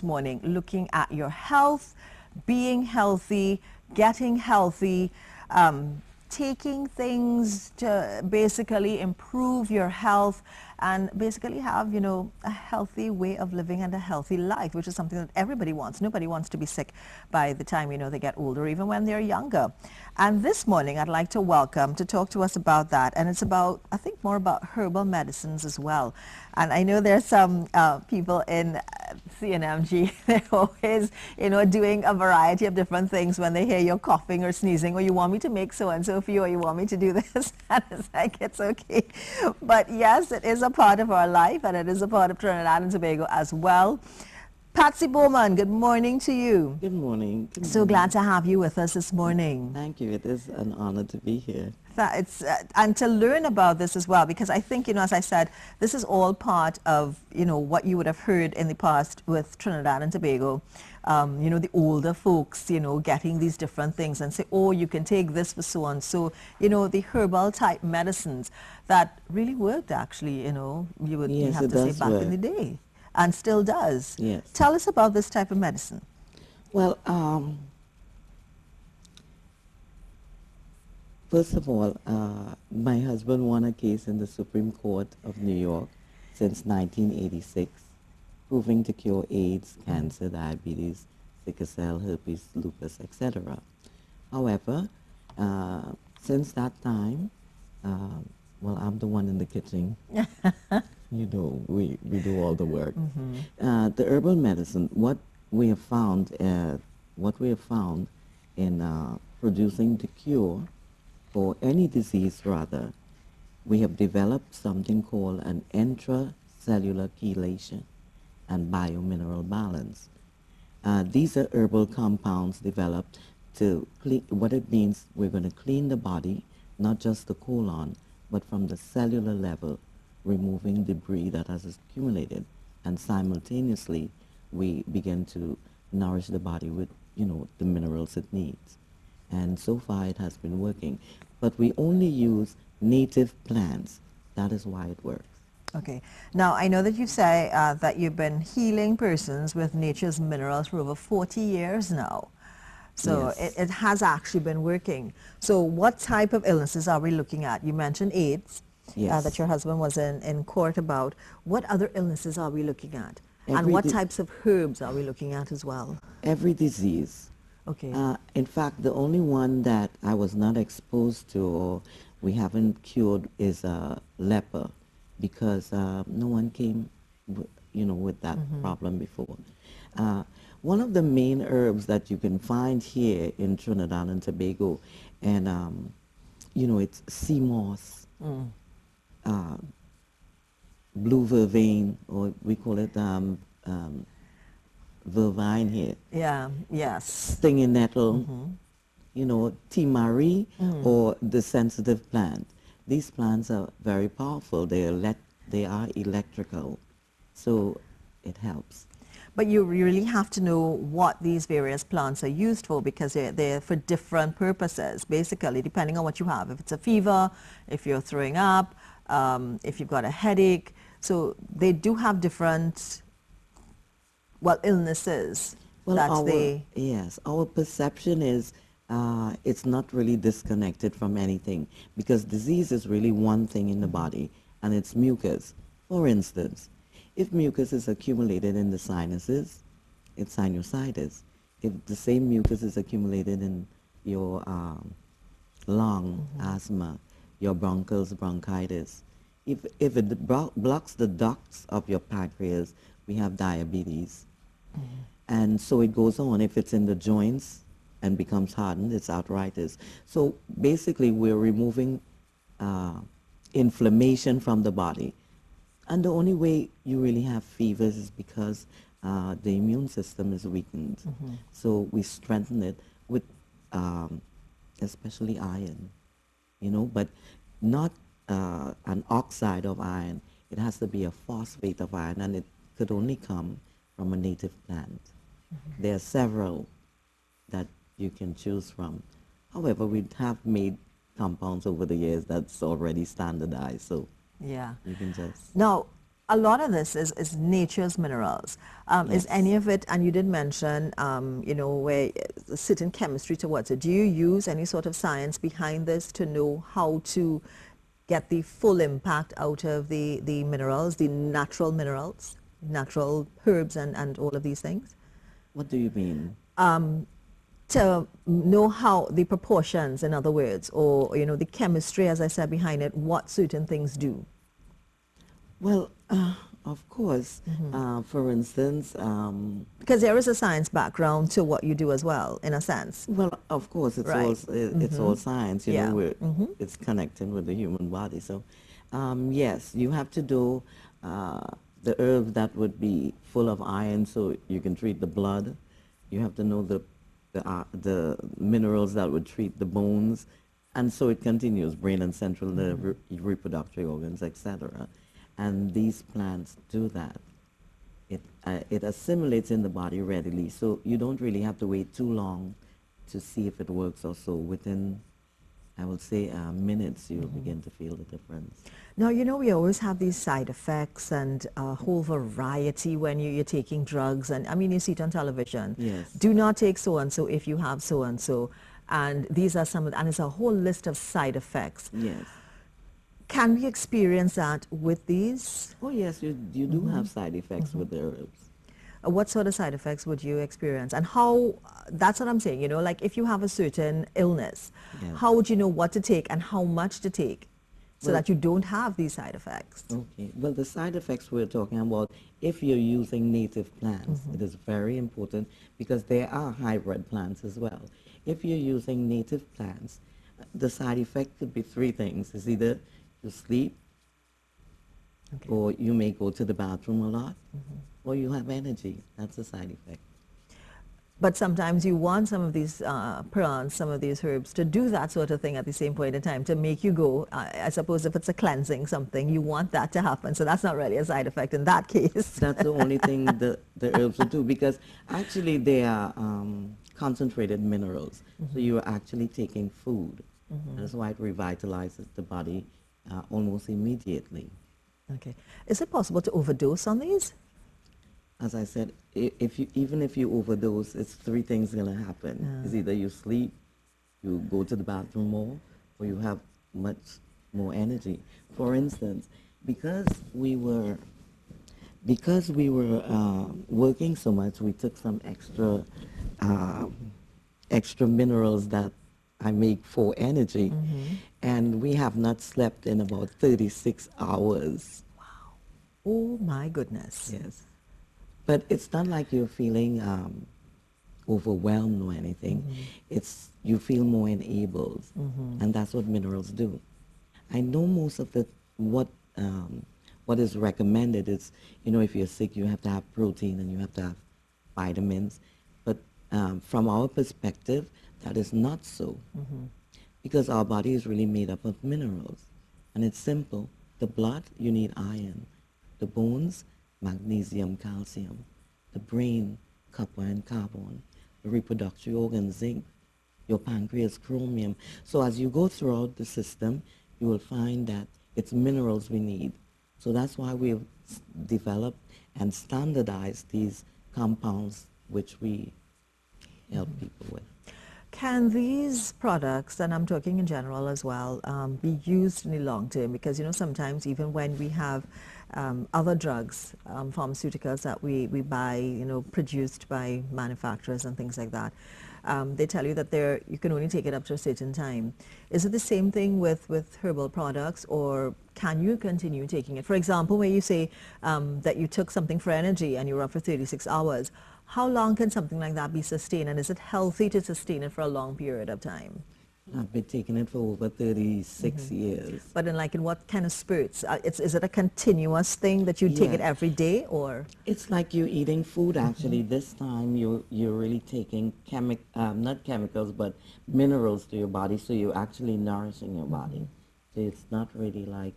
morning, looking at your health, being healthy, getting healthy, taking things to basically improve your health and basically have, a healthy way of living and a healthy life, which is something that everybody wants. Nobody wants to be sick by the time, they get older, even when they're younger. And this morning, I'd like to welcome to talk to us about that. And it's about, I think, more about herbal medicines as well. And I know there's some people in CNMG, they're always, doing a variety of different things when they hear you're coughing or sneezing, or you want me to make so-and-so for you, or you want me to do this. And it's like, it's okay. But yes, it is a part of our life, and it is a part of Trinidad and Tobago as well. Patsy Bowman, good morning to you. Good morning. So glad to have you with us this morning. Thank you. It is an honor to be here. And to learn about this as well, because I think, as I said, this is all part of, what you would have heard in the past with Trinidad and Tobago. The older folks, getting these different things and say, oh, you can take this for so and so, the herbal type medicines that really worked actually, you have to say back in the day, and still does. Yes. Tell us about this type of medicine. Well, first of all, my husband won a case in the Supreme Court of New York since 1986, proving to cure AIDS, cancer, diabetes, sickle cell, herpes, lupus, etc. However, since that time, well, I'm the one in the kitchen. We do all the work. The herbal medicine, what we have found in producing the cure for any disease, rather, we have developed something called an intracellular chelation and biomineral balance. These are herbal compounds developed to clean. What it means, we're going to clean the body, not just the colon, but from the cellular level, removing debris that has accumulated, and simultaneously we begin to nourish the body with, the minerals it needs. And so far it has been working. But we only use native plants. That is why it works. Okay. Now, I know that you say that you've been healing persons with nature's minerals for over 40 years now. So yes. it has actually been working. So what type of illnesses are we looking at? You mentioned AIDS. Yes. That your husband was in court about. What other illnesses are we looking at? And what types of herbs are we looking at as well? Every disease. Okay. In fact, the only one that I was not exposed to or we haven't cured is leper, because no one came with that problem before. One of the main herbs that you can find here in Trinidad and Tobago, and it's sea moss. Blue vervain, or we call it vervine here. Yeah, yes. Stinging nettle, tea marie, or the sensitive plant. These plants are very powerful. They are electrical, so it helps. But you really have to know what these various plants are used for, because they're for different purposes, basically, depending on what you have. If it's a fever, if you're throwing up, if you've got a headache. So they do have different, illnesses. Yes, our perception is it's not really disconnected from anything, because disease is really one thing in the body, and it's mucus. For instance, if mucus is accumulated in the sinuses, it's sinusitis. If the same mucus is accumulated in your lung, asthma, your bronchals, bronchitis, if it blocks the ducts of your pancreas, we have diabetes. And so it goes on. If it's in the joints and becomes hardened, it's arthritis. So basically, we're removing inflammation from the body. And the only way you really have fevers is because the immune system is weakened. So we strengthen it with especially iron, but not an oxide of iron. It has to be a phosphate of iron, and it could only come from a native plant. There are several that you can choose from. However, we have made compounds over the years that's already standardized, so yeah, you can just... Now, a lot of this is nature's minerals. Is Yes. any of it, and you did mention, you know, where certain chemistry towards it. Do you use any sort of science behind this to know how to get the full impact out of the minerals, the natural minerals, natural herbs and all of these things? What do you mean? To know how the proportions, in other words, or, you know, the chemistry, as I said, behind it, what certain things do. Well, of course. For instance, Because there is a science background to what you do as well, in a sense. well, of course, Right. it's all science. You know, Yeah. it's connecting with the human body. So, yes, you have to do the herb that would be full of iron, so you can treat the blood. You have to know the minerals that would treat the bones, and so it continues: brain and central nerve, reproductive organs, etc. And these plants do that. It assimilates in the body readily, so you don't really have to wait too long to see if it works or so. Within, I would say, minutes, you'll begin to feel the difference. Now, you know, we always have these side effects and a whole variety when you're taking drugs. And I mean, you see it on television. Yes. Do not take so-and-so if you have so-and-so. And these are some of, and it's a whole list of side effects. Yes. Can we experience that with these? Oh, yes, you do have side effects with the herbs. What sort of side effects would you experience? And how, that's what I'm saying, you know, like if you have a certain illness, Yes. how would you know what to take and how much to take so Well- that you don't have these side effects? Okay. Well, the side effects we're talking about, if you're using native plants, it is very important because there are hybrid plants as well. If you're using native plants, the side effect could be three things. It's either you sleep, Okay. or you may go to the bathroom a lot, or you have energy. That's a side effect. But sometimes you want some of these plants, some of these herbs to do that sort of thing at the same point in time to make you go. I suppose if it's a cleansing something, you want that to happen. So that's not really a side effect in that case. That's the only thing the herbs will do, because actually they are concentrated minerals. So you are actually taking food. That's why it revitalizes the body almost immediately. Okay. Is it possible to overdose on these? As I said, even if you overdose, it's three things going to happen. It's either you sleep, you go to the bathroom more, or you have much more energy. For instance, because we were working so much, we took some extra minerals that I make for energy, and we have not slept in about 36 hours. Oh my goodness. Yes. But it's not like you're feeling overwhelmed or anything. It's you feel more enabled, and that's what minerals do. I know most of what is recommended is, you know, if you're sick, you have to have protein and you have to have vitamins. But from our perspective, that is not so, because our body is really made up of minerals, and it's simple. The blood, you need iron. The bones, magnesium, calcium. The brain, copper and carbon. The reproductive organs, zinc. Your pancreas, chromium. So as you go throughout the system, you will find that it's minerals we need. So that's why we've developed and standardized these compounds which we help people with. Can these products, and I'm talking in general as well, be used in the long term? Because, you know, sometimes even when we have other drugs, pharmaceuticals that we buy, you know, produced by manufacturers and things like that, they tell you that you can only take it up to a certain time. Is it the same thing with herbal products, or can you continue taking it? For example, where you say that you took something for energy and you were up for 36 hours, how long can something like that be sustained, and is it healthy to sustain it for a long period of time? I've been taking it for over 36 years. But in what kind of spurts? Is it a continuous thing that you take it Yes. every day, or? It's like you're eating food, actually. This time you're really taking not chemicals, but minerals to your body, so you're actually nourishing your body. So it's not really like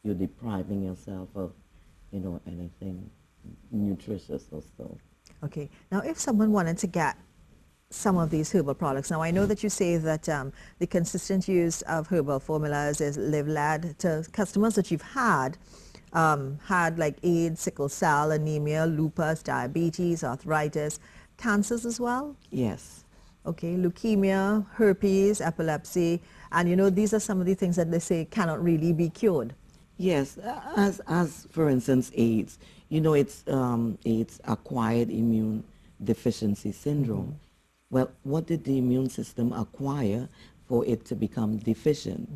you're depriving yourself of, you know, anything nutritious or so. Okay. Now, if someone wanted to get some of these herbal products, now I know that you say that the consistent use of herbal formulas is led to customers that you've had had like AIDS, sickle cell, anemia, lupus, diabetes, arthritis, cancers as well? Yes. Okay, leukemia, herpes, epilepsy, and you know, these are some of the things that they say cannot really be cured. Yes, as for instance, AIDS. You know, it's acquired immune deficiency syndrome. Well, what did the immune system acquire for it to become deficient?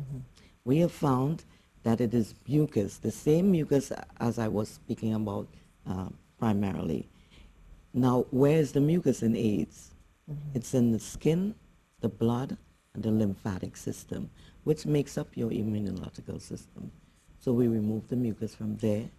We have found that it is mucus, the same mucus as I was speaking about primarily. Now, where is the mucus in AIDS? It's in the skin, the blood, and the lymphatic system, which makes up your immunological system. So we remove the mucus from there,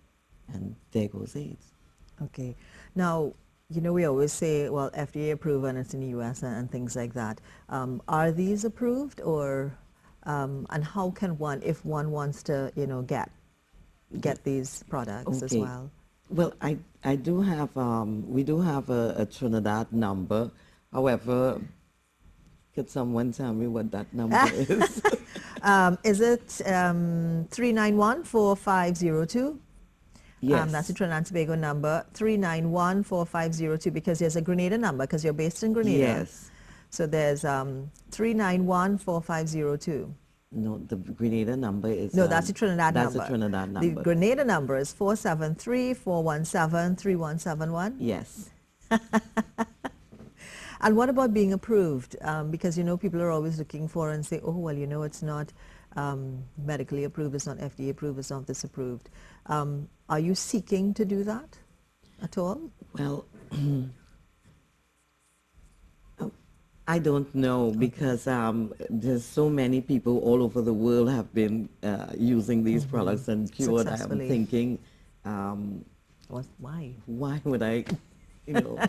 and there goes AIDS. Okay. Now, you know, we always say, well, FDA approved and it's in the US and things like that. Are these approved or, and how can one, if one wants to, you know, get these products as Okay. well? Well, I do have, we do have a Trinidad number. However, could someone tell me what that number is? Is it 391-4502? That's the Yes. Trinidad and Tobago number, 391-4502, because there's a Grenada number, because you're based in Grenada. Yes. So there's 391-4502. No, the Grenada number is... No, that's the Trinidad that's number. the Trinidad The number. Grenada number is 473-417-3171. Yes. And what about being approved? Because, you know, people are always looking for and say, oh, well, you know, it's not medically approved, it's not FDA approved, it's not this approved. Are you seeking to do that at all? Well, I don't know because there's so many people all over the world have been using these products and cured. I am Successfully. thinking, Why? why would I, you know,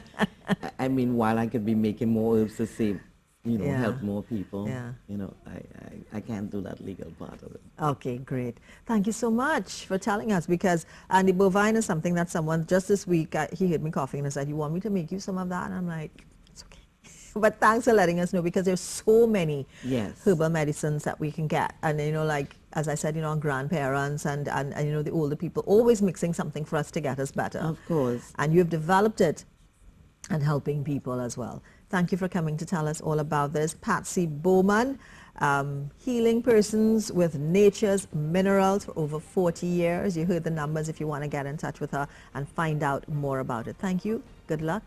I mean, while I could be making more herbs to save, you know, Yeah. help more people, Yeah. you know, I can't do that legal part of it. Okay, great. Thank you so much for telling us, because and the bovine is something that someone just this week, he heard me coughing and said, you want me to make you some of that? And I'm like, it's okay. But thanks for letting us know, because there's so many Yes. herbal medicines that we can get. And, you know, like, as I said, you know, our grandparents and, you know, the older people always mixing something for us to get us better. Of course. And you've developed it and helping people as well. Thank you for coming to tell us all about this. Patsy Bowman, healing persons with nature's minerals for over 40 years. You heard the numbers if you want to get in touch with her and find out more about it. Thank you. Good luck.